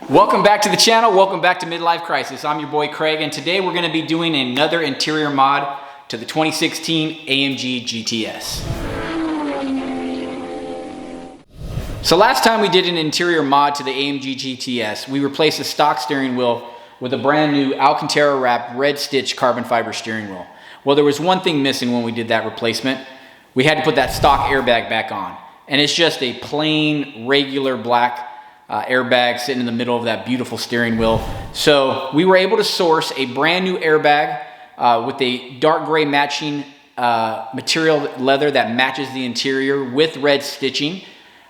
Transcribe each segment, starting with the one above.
Welcome back to the channel. Welcome back to Midlife Crisis. I'm your boy Craig, and today we're going to be doing another interior mod to the 2016 AMG GTS. So last time we did an interior mod to the AMG GTS, we replaced the stock steering wheel with a brand new Alcantara wrapped red stitch carbon fiber steering wheel. Well, there was one thing missing when we did that replacement. We had to put that stock airbag back on, and it's just a plain regular black airbag sitting in the middle of that beautiful steering wheel. So we were able to source a brand new airbag with a dark gray matching material leather that matches the interior with red stitching.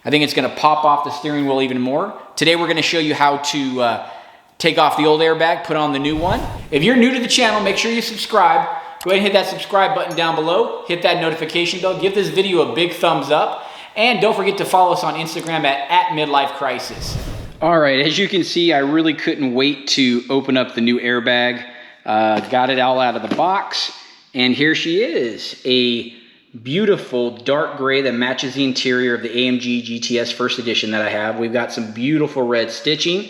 I think it's going to pop off the steering wheel even more. Today we're going to show you how to take off the old airbag, put on the new one. If you're new to the channel, make sure you subscribe. Go ahead and hit that subscribe button down below. Hit that notification bell. Give this video a big thumbs up. And don't forget to follow us on Instagram at Midlife Crisis. All right, as you can see, I really couldn't wait to open up the new airbag. Got it all out of the box. And here she is, a beautiful dark gray that matches the interior of the AMG GTS First Edition that I have. We've got some beautiful red stitching.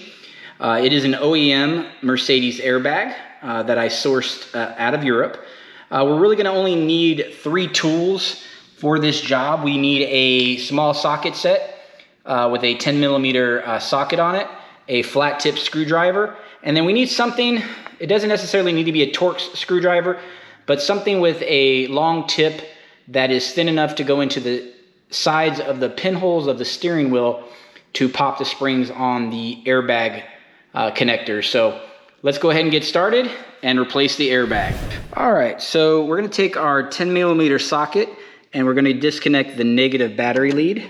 It is an OEM Mercedes airbag that I sourced out of Europe. We're really gonna only need 3 tools for this job. We need a small socket set with a 10mm socket on it, a flat tip screwdriver, and then we need something, it doesn't necessarily need to be a Torx screwdriver, but something with a long tip that is thin enough to go into the sides of the pinholes of the steering wheel to pop the springs on the airbag connector. So let's go ahead and get started and replace the airbag. All right, so we're gonna take our 10mm socket and we're going to disconnect the negative battery lead.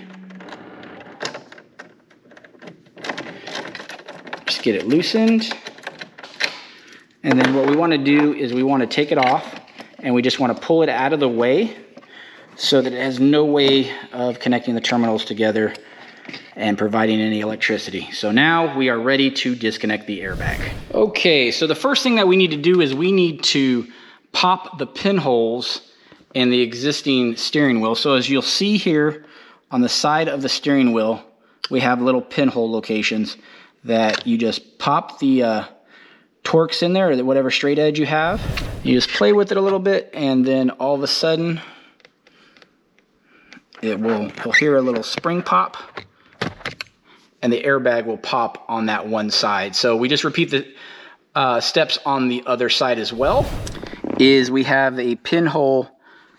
Just get it loosened. And then what we want to do is we want to take it off and we just want to pull it out of the way so that it has no way of connecting the terminals together and providing any electricity. So now we are ready to disconnect the airbag. Okay, so the first thing that we need to do is we need to pop the pinholes in the existing steering wheel. So as you'll see here on the side of the steering wheel, we have little pinhole locations that you just pop the Torx in there, or whatever straight edge you have. You just play with it a little bit, and then all of a sudden, you'll hear a little spring pop, and the airbag will pop on that one side. So we just repeat the steps on the other side as well. We have a pinhole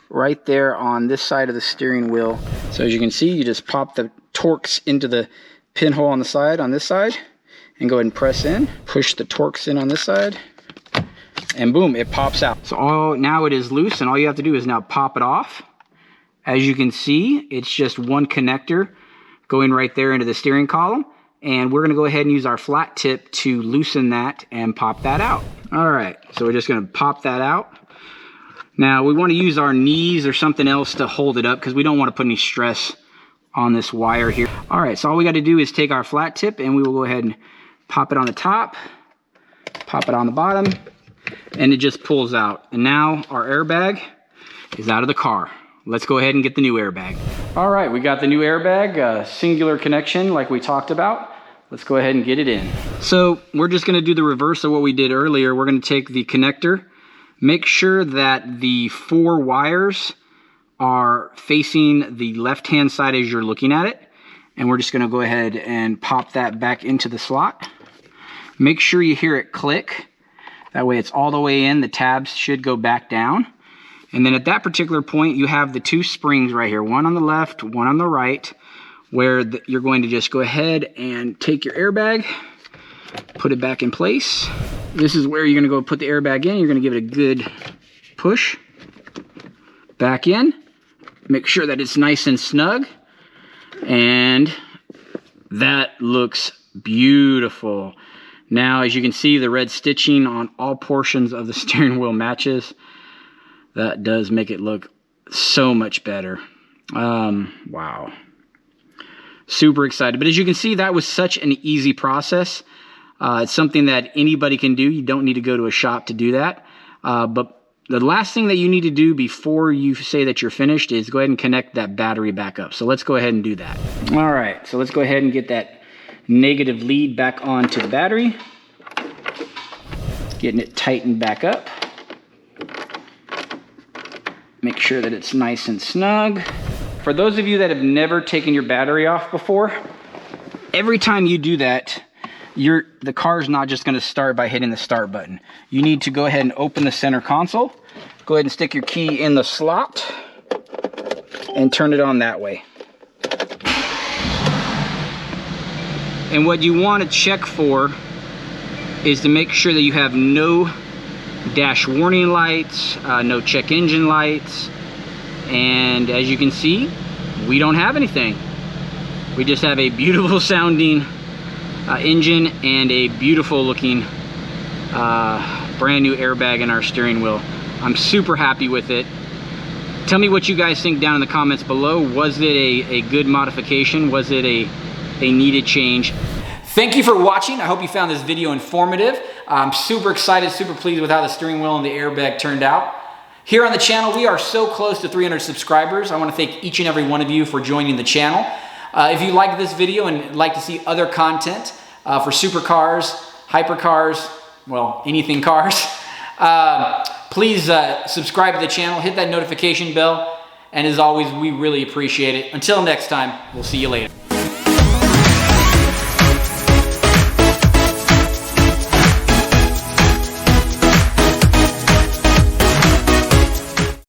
right there on this side of the steering wheel. So as you can see, you just pop the Torx into the pinhole on the side, on this side, and go ahead and press in. Push the Torx in on this side, and boom, it pops out. So now it is loose, and all you have to do is now pop it off. As you can see, it's just one connector going right there into the steering column, and we're gonna go ahead and use our flat tip to loosen that and pop that out. All right, so we're just gonna pop that out. Now we want to use our knees or something else to hold it up because we don't want to put any stress on this wire here. All right, so all we got to do is take our flat tip and we will go ahead and pop it on the top, pop it on the bottom, and it just pulls out. And now our airbag is out of the car. Let's go ahead and get the new airbag. All right, we got the new airbag, singular connection like we talked about. Let's go ahead and get it in. So we're just going to do the reverse of what we did earlier. We're going to take the connector. Make sure that the 4 wires are facing the left-hand side as you're looking at it. And we're just gonna go ahead and pop that back into the slot. Make sure you hear it click. That way it's all the way in, the tabs should go back down. And then at that particular point, you have the 2 springs right here, one on the left, one on the right, where you're going to just go ahead and take your airbag, put it back in place. This is where you're gonna go put the airbag in. You're gonna give it a good push back in. Make sure that it's nice and snug. And that looks beautiful. Now, as you can see, the red stitching on all portions of the steering wheel matches. That does make it look so much better. Wow. Super excited. But as you can see, that was such an easy process. It's something that anybody can do. You don't need to go to a shop to do that. But the last thing that you need to do before you say that you're finished is go ahead and connect that battery back up. So let's go ahead and do that. All right, so let's go ahead and get that negative lead back onto the battery. Getting it tightened back up. Make sure that it's nice and snug. For those of you that have never taken your battery off before, every time you do that, the car's not just gonna start by hitting the start button. You need to go ahead and open the center console, go ahead and stick your key in the slot, and turn it on that way. And what you want to check for is to make sure that you have no dash warning lights, no check engine lights, and as you can see, we don't have anything. We just have a beautiful sounding engine and a beautiful looking brand new airbag in our steering wheel. I'm super happy with it. Tell me what you guys think down in the comments below. Was it a good modification? Was it a needed change? Thank you for watching. I hope you found this video informative. I'm super excited, super pleased with how the steering wheel and the airbag turned out. Here on the channel, we are so close to 300 subscribers. I want to thank each and every one of you for joining the channel. If you like this video and like to see other content for supercars, hypercars, well, anything cars, please subscribe to the channel, hit that notification bell, and as always, we really appreciate it. Until next time, we'll see you later.